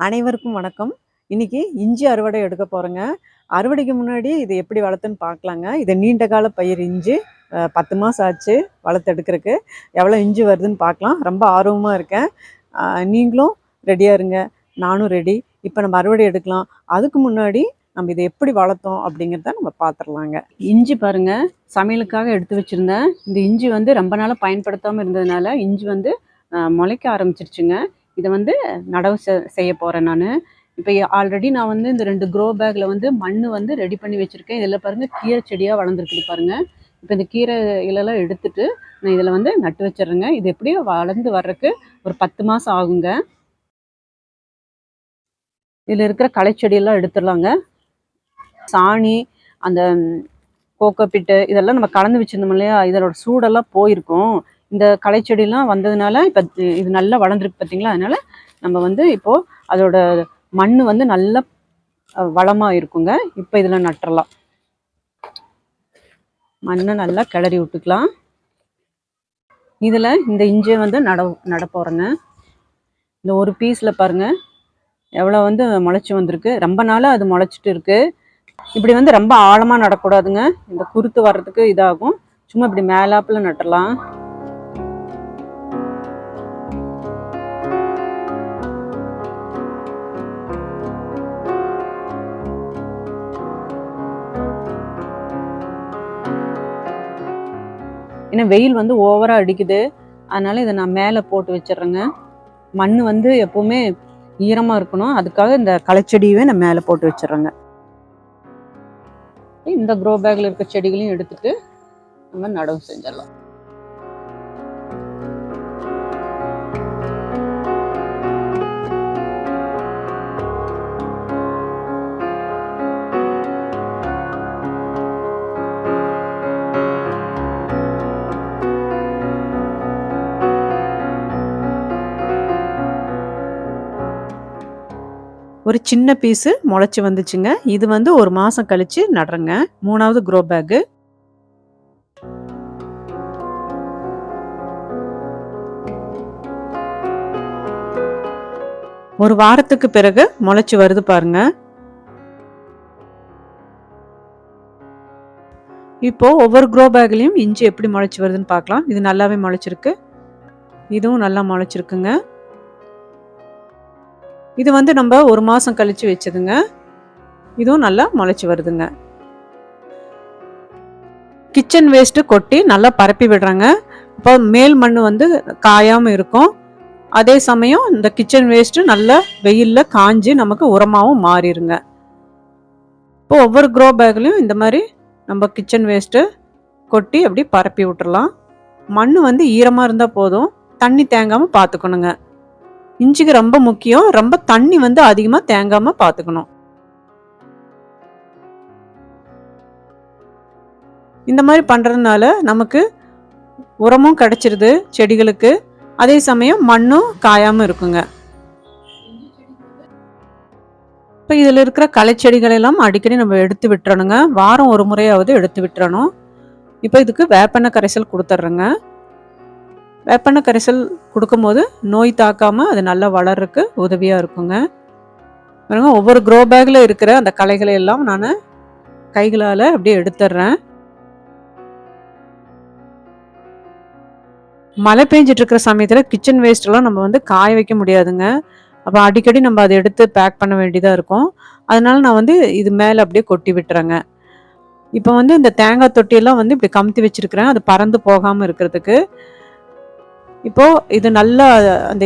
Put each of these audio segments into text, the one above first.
அனைவருக்கும் வணக்கம். இன்னைக்கு இஞ்சி அறுவடை எடுக்க போறேங்க. அறுவடைக்கு முன்னாடி இது எப்படி வளர்த்துன்னு பார்க்கலாங்க. இது நீண்ட கால பயிர் இஞ்சி. 10 மாசம் ஆச்சு வளர்த்து எடுக்கிறதுக்கு. எவ்வளோ இஞ்சி வருதுன்னு பார்க்கலாம். ரொம்ப ஆர்வமா இருக்கேன். நீங்களும் ரெடியா இருங்க. நானும் ரெடி. இப்போ நம்ம அறுவடை எடுக்கலாம். அதுக்கு முன்னாடி நம்ம இதை எப்படி வளர்த்தோம் அப்படிங்கிறத நம்ம பார்த்துடலாங்க. இஞ்சி பாருங்க, சமையலுக்காக எடுத்து வச்சிருந்தேன். இந்த இஞ்சி வந்து ரொம்ப நாளாக பயன்படுத்தாமல் இருந்ததுனால இஞ்சி வந்து முளைக்க ஆரம்பிச்சிருச்சுங்க. இதை வந்து நடவு செய்ய போகிறேன் நான். இப்போ ஆல்ரெடி நான் வந்து இந்த 2 க்ரோ பேக்கில் வந்து மண் வந்து ரெடி பண்ணி வச்சுருக்கேன். இதில் பாருங்கள் கீரை செடியாக வளர்ந்துருக்குது பாருங்கள். இப்போ இந்த கீரை இலெல்லாம் எடுத்துட்டு நான் இதில் வந்து நட்டு வச்சிடுறேங்க. இது எப்படியும் வளர்ந்து வர்றதுக்கு ஒரு 10 மாதம் ஆகுங்க. இதில் இருக்கிற களைச்செடியெல்லாம் எடுத்துடலாங்க. சாணி, அந்த கோகோபிட்டு இதெல்லாம் நம்ம கலந்து வச்சுருந்தோம் இல்லையா, இதோட சூடெல்லாம் போயிருக்கும். இந்த களைச்செடியெல்லாம் வந்ததுனால இப்போ இது நல்லா வளர்ந்துருக்கு பார்த்தீங்களா. அதனால் நம்ம வந்து இப்போது அதோட மண் வந்து நல்ல வளமாக இருக்குங்க. இப்போ இதில் நட்டுறலாம். மண்ணை நல்லா கிளறி விட்டுக்கலாம். இதில் இந்த இஞ்சியை வந்து நட போகிறேங்க. இந்த ஒரு பீஸில் பாருங்கள் எவ்வளோ வந்து முளைச்சி வந்திருக்கு. ரொம்ப நாளாக அது முளைச்சிட்டு இருக்குது. இப்படி வந்து ரொம்ப ஆழமாக நடக்கூடாதுங்க. இந்த குருத்து வர்றதுக்கு இதாகும். சும்மா இப்படி மேலாப்பில் நட்டுடலாம். ஏன்னா வெயில் வந்து ஓவராக அடிக்குது. அதனால் இதை நான் மேலே போட்டு வச்சிட்றேங்க. மண் வந்து எப்போவுமே ஈரமாக இருக்கணும். அதுக்காக இந்த களைச்செடியவே நான் மேலே போட்டு வச்சிட்றேங்க. இந்த க்ரோ பேக்கில் இருக்க செடிகளையும் எடுத்துட்டு நம்ம நடவு செஞ்சிடலாம். ஒரு சின்ன பீஸு முளைச்சி வந்துச்சுங்க. இது வந்து ஒரு மாதம் கழித்து நடுறேங்க. 3வது க்ரோ பேக்கு. ஒரு வாரத்துக்கு பிறகு முளைச்சி வருது பாருங்க. இப்போ ஒவ்வொரு க்ரோ பேக்லையும் இஞ்சி எப்படி முளைச்சி வருதுன்னு பார்க்கலாம். இது நல்லாவே முளைச்சிருக்கு. இதுவும் நல்லா முளைச்சிருக்குங்க. இது வந்து நம்ம ஒரு மாதம் கழித்து வச்சதுங்க. இதுவும் நல்லா முளைச்சி வருதுங்க. கிச்சன் வேஸ்ட்டு கொட்டி நல்லா பரப்பி விடுறாங்க. இப்போ மேல் மண் வந்து காயாமல் இருக்கும். அதே சமயம் இந்த கிச்சன் வேஸ்ட்டு நல்லா வெயிலில் காஞ்சி நமக்கு உரமாகவும் மாறிடுங்க. இப்போ ஒவ்வொரு க்ரோ பேக்லையும் இந்த மாதிரி நம்ம கிச்சன் வேஸ்ட்டு கொட்டி அப்படி பரப்பி விட்டுறலாம். மண் வந்து ஈரமாக இருந்தால் போதும். தண்ணி தேங்காமல் பார்த்துக்கணுங்க. இஞ்சிக்கு ரொம்ப முக்கியம். ரொம்ப தண்ணி வந்து அதிகமாக தேங்காமல் பார்த்துக்கணும். இந்த மாதிரி பண்ணுறதுனால நமக்கு உரமும் கிடைச்சிருது செடிகளுக்கு. அதே சமயம் மண்ணும் காயாமல் இருக்குங்க. இப்போ இதில் இருக்கிற களைச்செடிகளெல்லாம் அடிக்கடி நம்ம எடுத்து விட்டுறணுங்க. வாரம் ஒரு முறையாவது எடுத்து விட்டுறணும். இப்போ இதுக்கு வேப்பெண்ணெய் கரைசல் கொடுத்துட்றேங்க. வேப்பெண்ணெய் கரைசல் கொடுக்கும்போது நோய் தாக்காமல் அது நல்லா வளர்றதுக்கு உதவியாக இருக்குங்க. ஒவ்வொரு க்ரோ பேக்கில் இருக்கிற அந்த களைகளை எல்லாம் நான் கைகளால் அப்படியே எடுத்துடுறேன். மழை பெஞ்சிட்டு இருக்கிற சமயத்தில் கிச்சன் வேஸ்ட்டெல்லாம் நம்ம வந்து காய வைக்க முடியாதுங்க. அப்போ அடிக்கடி நம்ம அதை எடுத்து பேக் பண்ண வேண்டியதாக இருக்கும். அதனால நான் வந்து இது மேலே அப்படியே கொட்டி விட்டுறேங்க. இப்போ வந்து இந்த தேங்காய் தொட்டியெல்லாம் வந்து இப்படி கமுத்தி வச்சுருக்கிறேன், அது பறந்து போகாமல் இருக்கிறதுக்கு. இப்போது இது நல்லா அந்த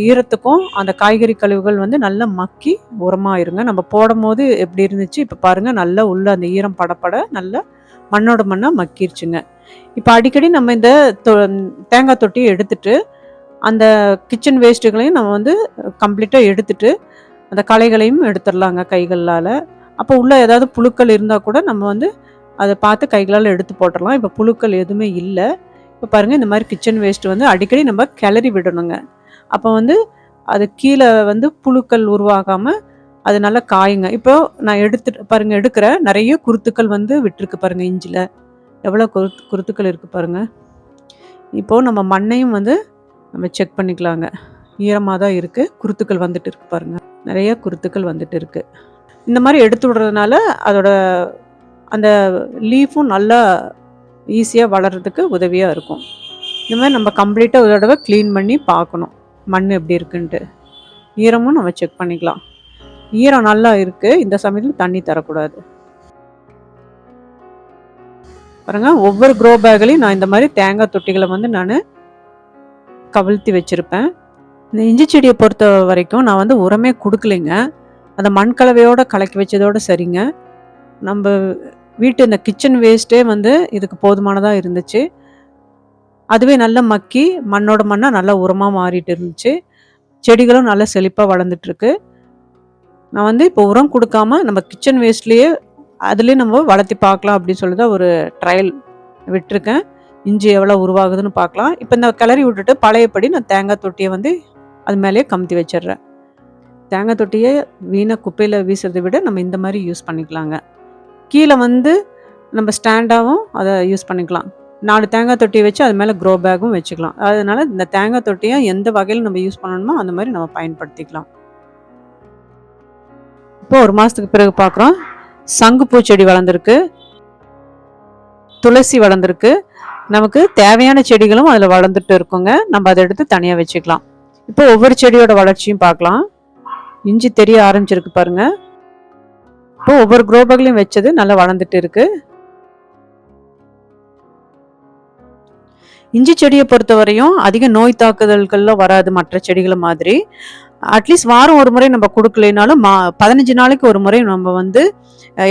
ஈரத்துக்கும் அந்த காய்கறி கழிவுகள் வந்து நல்லா மக்கி உரமாயிருங்க. நம்ம போடும் போது எப்படி இருந்துச்சு, இப்போ பாருங்கள் நல்லா உள்ள அந்த ஈரம் படப்பட நல்லா மண்ணோட மண்ணாக மக்கிருச்சுங்க. இப்போ அடிக்கடி நம்ம இந்த தேங்காய் தொட்டியை எடுத்துட்டு அந்த கிச்சன் வேஸ்ட்டுகளையும் நம்ம வந்து கம்ப்ளீட்டாக எடுத்துட்டு அந்த களைகளையும் எடுத்துடலாங்க கைகளால். அப்போ உள்ள ஏதாவது புழுக்கள் இருந்தால் கூட நம்ம வந்து அதை பார்த்து கைகளால் எடுத்து போட்டுடலாம். இப்போ புழுக்கள் எதுவுமே இல்லை. இப்போ பாருங்கள் இந்த மாதிரி கிச்சன் வேஸ்ட்டு வந்து அடிக்கடி நம்ம கிளறி விடணுங்க. அப்போ வந்து அது கீழே வந்து புழுக்கள் உருவாகாமல் அது நல்லா காயுங்க. இப்போ நான் பாருங்கள் எடுக்கிற நிறைய குருத்துக்கள் வந்து விட்டுருக்கு பாருங்கள். இஞ்சில் எவ்வளோ குருத்துக்கள் இருக்குது பாருங்கள். இப்போது நம்ம மண்ணையும் வந்து நம்ம செக் பண்ணிக்கலாங்க. ஈரமாக தான் இருக்குது, குருத்துக்கள் வந்துட்டு இருக்கு பாருங்கள். நிறைய குருத்துக்கள் வந்துட்டு இருக்கு. இந்த மாரி எடுத்து விடுறதுனால அதோட அந்த லீஃபும் நல்லா ஈஸியா வளர்றதுக்கு உதவியா இருக்கும். இந்த மாரி நம்ம கம்ப்ளீட்டா ஒரு தடவ கிளீன் பண்ணி பார்க்கணும். மண் எப்படி இருக்குன்ட்டு. ஈரமும் நம்ம செக் பண்ணிக்கலாம். ஈரம் நல்லா இருக்கு. இந்த சமயத்துல தண்ணி தரக்கூடாது. பாருங்க, ஒவ்வொரு க்ரோ பேக்லயும் நான் இந்த மாரி தேங்காய் தொட்டிகள வந்து நானு கவிழ்த்தி வச்சிருப்பேன். இந்த இஞ்சி செடிய பொறுத்த வரைக்கும் நான் வந்து உரமே குடுக்கலைங்க. அந்த மண் கலவையோட கலக்கி வச்சதோட சரிங்க. நம்ப வீட்டு இந்த கிச்சன் வேஸ்ட்டே வந்து இதுக்கு போதுமானதா இருந்துச்சு. அதுவே நல்லா மக்கி மண்ணோட மண்ணா நல்லா உரமா மாறிட்டு இருந்துச்சு. செடிகளும் நல்லா செழிப்பா வளர்ந்துட்டுருக்கு. நான் வந்து இப்போ உரம் குடுக்காம நம்ம கிச்சன் வேஸ்ட்லயே அதுலயே நம்ம வளர்த்தி பார்க்கலாம் அப்படின்னு சொல்லி தான் ஒரு ட்ரையல் விட்டுருக்கேன். இஞ்சி எவ்வளோ உருவாகுதுன்னு பார்க்கலாம். இப்போ இந்த கிளறி விட்டுட்டு பழையபடி நான் தேங்காய் தொட்டிய வந்து அது மேலேயே கமுத்தி வச்சிடுறேன். தேங்காய் தொட்டிய வீணா குப்பையில வீசுறதை விட நம்ம இந்த மாதிரி யூஸ் பண்ணிக்கலாங்க. கீழே வந்து நம்ம ஸ்டாண்டாகவும் அதை யூஸ் பண்ணிக்கலாம். 4 தேங்காய் தொட்டியை வச்சு அது மேலே க்ரோ பேக்கும் வச்சுக்கலாம். அதனால இந்த தேங்காய் தொட்டியை எந்த வகையில் நம்ம யூஸ் பண்ணணுமோ அந்த மாதிரி நம்ம பயன்படுத்திக்கலாம். இப்போ 1 மாதத்துக்கு பிறகு பார்க்குறோம். சங்குப்பூ செடி வளர்ந்துருக்கு, துளசி வளர்ந்துருக்கு. நமக்கு தேவையான செடிகளும் அதில் வளர்ந்துட்டு இருக்குங்க. நம்ம அதை எடுத்து தனியாக வச்சுக்கலாம். இப்போ ஒவ்வொரு செடியோட வளர்ச்சியும் பார்க்கலாம். இஞ்சி தெரிய ஆரம்பிச்சிருக்கு பாருங்க. இப்போ ஒவ்வொரு க்ரோ பேக்லையும் வச்சது நல்லா வளர்ந்துட்டு இருக்கு. இஞ்சி செடியை பொறுத்தவரையும் அதிக நோய் தாக்குதல்கள்லாம் வராது மற்ற செடிகளை மாதிரி. அட்லீஸ்ட் வாரம் ஒரு முறை நம்ம கொடுக்கலைனாலும் 15 நாளைக்கு ஒரு முறை நம்ம வந்து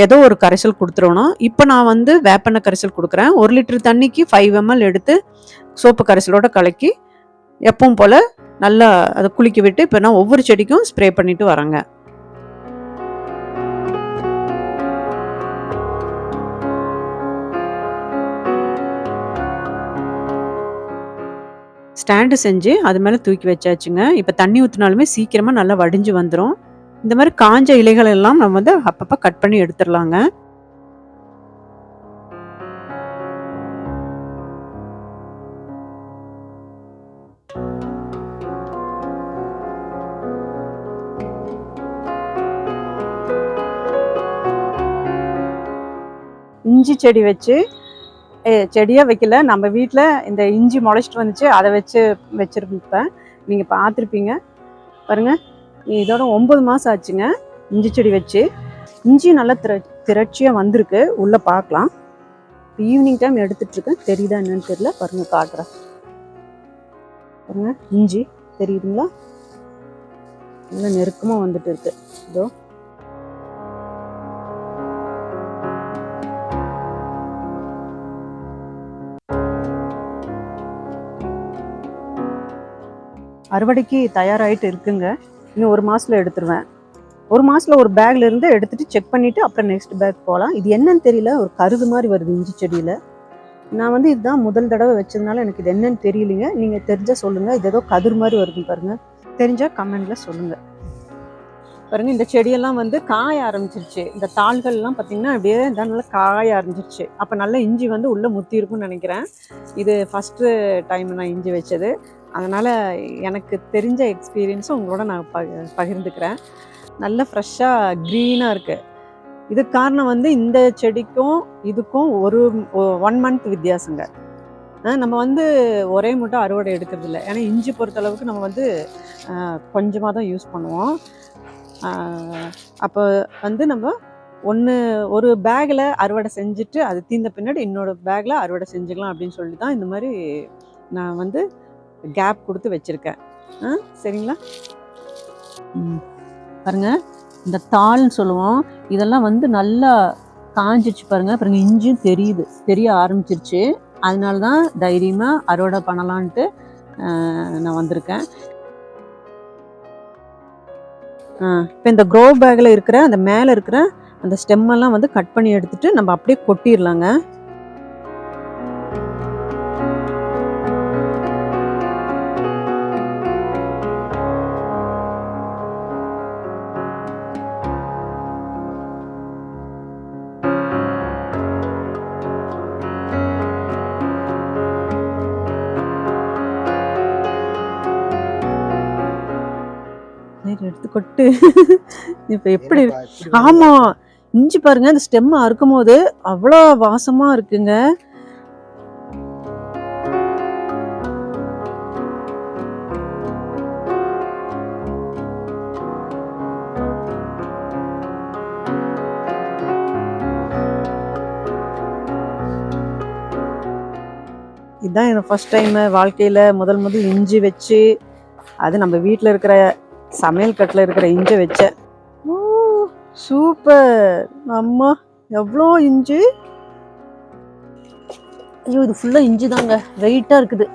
ஏதோ ஒரு கரைசல் கொடுத்துடணும். இப்போ நான் வந்து வேப்பெண்ணெய் கரைசல் கொடுக்குறேன். 1 லிட்டர் தண்ணிக்கு 5 ml எடுத்து சோப்பு கரைசலோட கலக்கி எப்பவும் போல் நல்லா அதை குளிக்க விட்டு இப்போ நான் ஒவ்வொரு செடிக்கும் ஸ்ப்ரே பண்ணிட்டு வரேங்க. ஸ்டாண்டு செஞ்சு அது மேலே தூக்கி வச்சாச்சுங்க. இப்போ தண்ணி ஊற்றினாலுமே சீக்கிரமாக நல்லா வடிஞ்சு வந்துடும். இந்த மாதிரி காஞ்ச இலைகள் எல்லாம் நம்ம வந்து அப்பப்போ கட் பண்ணி எடுத்துடலாங்க. இஞ்சி செடி வச்சு செடியாக வைக்கல, நம்ம வீட்டில் இந்த இஞ்சி முளைச்சிட்டு வந்துச்சு அதை வச்சுருப்பேன். நீங்கள் பார்த்துருப்பீங்க பாருங்கள். இதோட 9 மாதம் ஆச்சுங்க இஞ்சி செடி வச்சு. இஞ்சி நல்லா திரட்சியாக வந்திருக்கு. உள்ளே பார்க்கலாம். ஈவினிங் டைம் எடுத்துகிட்ருக்கேன். தெரியுதா என்னன்னு தெரியல. பாருங்கள், காட்டுறேன் பாருங்கள். இஞ்சி தெரியுதுங்களா? நல்லா நெருக்கமாக வந்துட்டு இருக்கு. இதோ அறுவடைக்கு தயாராகிட்டு இருக்குங்க. இன்னும் 1 மாதத்தில் எடுத்துருவேன். 1 மாதத்தில் ஒரு பேக்ல இருந்து எடுத்துட்டு செக் பண்ணிவிட்டு அப்புறம் நெக்ஸ்ட் பேக் போகலாம். இது என்னன்னு தெரியல, ஒரு கருது மாதிரி வருது இஞ்சி செடியில். நான் வந்து இதுதான் முதல் தடவை வச்சதுனால எனக்கு இது என்னன்னு தெரியலைங்க. நீங்கள் தெரிஞ்சால் சொல்லுங்கள். இது ஏதோ கதிர் மாதிரி வருது பாருங்கள். தெரிஞ்சால் கமெண்டில் சொல்லுங்கள். பாருங்கள், இந்த செடியெல்லாம் வந்து காய ஆரம்பிச்சிருச்சு. இந்த தாள்கள்லாம் பார்த்திங்கன்னா அப்படியே நல்லா காய ஆரம்பிச்சிருச்சு. அப்போ நல்லா இஞ்சி வந்து உள்ளே முத்தி இருக்கும்னு நினைக்கிறேன். இது ஃபஸ்ட்டு டைம் நான் இஞ்சி வச்சது. அதனால் எனக்கு தெரிஞ்ச எக்ஸ்பீரியன்ஸும் உங்களோட நான் பகிர்ந்துக்கிறேன். நல்ல ஃப்ரெஷ்ஷாக க்ரீனாக இருக்குது. இதுக்கு காரணம் வந்து இந்த செடிக்கும் இதுக்கும் 1 மந்த் வித்தியாசங்க. நம்ம வந்து ஒரே மூட்டை அறுவடை எடுக்கிறதில்ல. ஏன்னா இஞ்சி பொறுத்தளவுக்கு நம்ம வந்து கொஞ்சமாக தான் யூஸ் பண்ணுவோம். அப்போ வந்து நம்ம ஒரு பேக்கில் அறுவடை செஞ்சுட்டு அது தீர்ந்த பின்னாடி இன்னொரு பேக்கில் அறுவடை செஞ்சுக்கலாம் அப்படின்னு சொல்லி தான் இந்த மாதிரி நான் வந்து கேப் கொடுத்து வச்சுருக்கேன். சரிங்களா? பாருங்கள், இந்த தாள்னு சொல்லுவோம். இதெல்லாம் வந்து நல்லா காஞ்சிச்சு பாருங்கள். இஞ்சியும் தெரிய ஆரம்பிச்சிருச்சு. அதனால தான் தைரியமாக அறுவடை பண்ணலான்ட்டு நான் வந்திருக்கேன். இப்போ இந்த க்ரோ பேக்கில் இருக்கிற அந்த மேலே இருக்கிற அந்த ஸ்டெம்மெல்லாம் வந்து கட் பண்ணி எடுத்துட்டு நம்ம அப்படியே கொட்டிடலாங்க. கொட்டு. இப்ப எப்படி ஆமா, இஞ்சி பாருங்க, இந்த ஸ்டெம் அறுக்கும் போது அவ்வளோ வாசமா இருக்குங்க. இதுதான் என்னோட ஃபர்ஸ்ட் டைம் வாழ்க்கையில முதல் இஞ்சி வச்சு, அது நம்ம வீட்டில் இருக்கிற சமையல் கட்டில் இருக்கிற இஞ்சி வச்சேன். ஓ சூப்பர்! அம்மா எவ்வளோ இஞ்சி! ஐயோ, இது ஃபுல்லாக இஞ்சி தாங்க, வெயிட்டாக இருக்குது,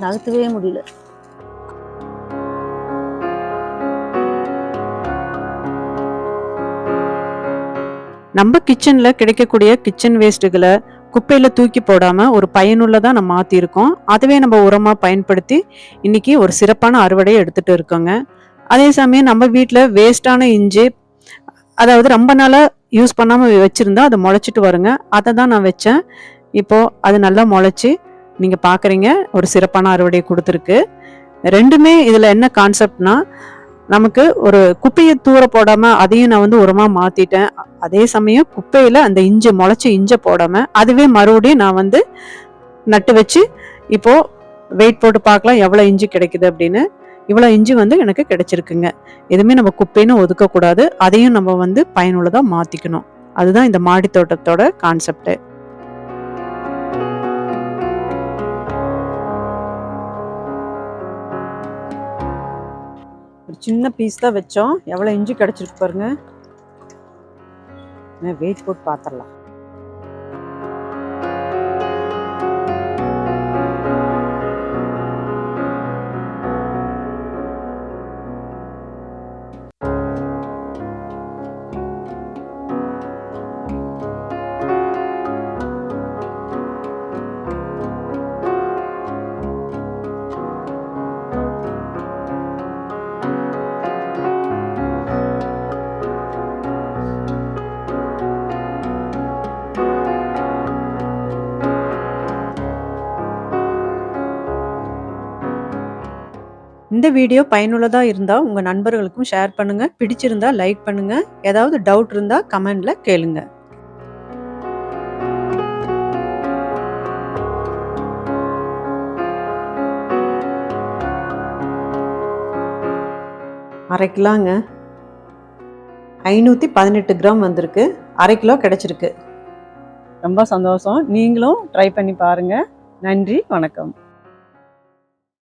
நகர்த்தவே முடியல. நம்ம கிச்சனில் கிடைக்கக்கூடிய கிச்சன் வேஸ்ட்டுகளை குப்பையில் தூக்கி போடாமல் ஒரு பயனுள்ளதாக நம்ம மாற்றிருக்கோம். அதுவே நம்ம உரமாக பயன்படுத்தி இன்றைக்கி ஒரு சிறப்பான அறுவடையை எடுத்துகிட்டு இருக்கோங்க. அதே சமயம் நம்ம வீட்டில் வேஸ்ட்டான இஞ்சி, அதாவது ரொம்ப நாளாக யூஸ் பண்ணாமல் வச்சுருந்தா அது முளைச்சிட்டு வருங்க. அதை தான் நான் வச்சேன். இப்போது அது நல்லா முளைச்சி நீங்கள் பார்க்குறீங்க, ஒரு சிறப்பான அறுவடையை கொடுத்துருக்கு. ரெண்டுமே இதில் என்ன கான்செப்ட்னா, நமக்கு ஒரு குப்பையை தூர போடாமல் அதையும் நான் உரமாக மாற்றிட்டேன். அதே சமயம் குப்பையில் அந்த இஞ்சி முளைச்சி இஞ்சை போடாமல் அதுவே மறுபடியும் நான் நட்டு வச்சு இப்போது வெயிட் போட்டு பார்க்கலாம் எவ்வளோ இஞ்சி கிடைக்குது அப்படின்னு. இவ்வளோ இஞ்சி எனக்கு கிடைச்சிருக்குங்க. எதுவுமே நம்ம குப்பைன்னு ஒதுக்கக்கூடாது, அதையும் நம்ம பயனுள்ளதாக மாற்றிக்கணும். அதுதான் இந்த மாடி தோட்டத்தோட கான்செப்டு. ஒரு சின்ன பீஸ் தான் வச்சோம், எவ்வளோ இஞ்சி கிடைச்சிருக்கு பாருங்க. வெயிட் போட்டு பார்த்துடலாம். இந்த வீடியோ பயனுள்ளதாக இருந்தால் உங்கள் நண்பர்களுக்கும் ஷேர் பண்ணுங்கள். பிடிச்சிருந்தா லைக் பண்ணுங்கள். ஏதாவது டவுட் இருந்தால் கமெண்டில் கேளுங்க. அரை கிலோங்க, 518 கிராம் வந்திருக்கு. அரை கிலோ கிடச்சிருக்கு. ரொம்ப சந்தோஷம். நீங்களும் ட்ரை பண்ணி பாருங்கள். நன்றி, வணக்கம்.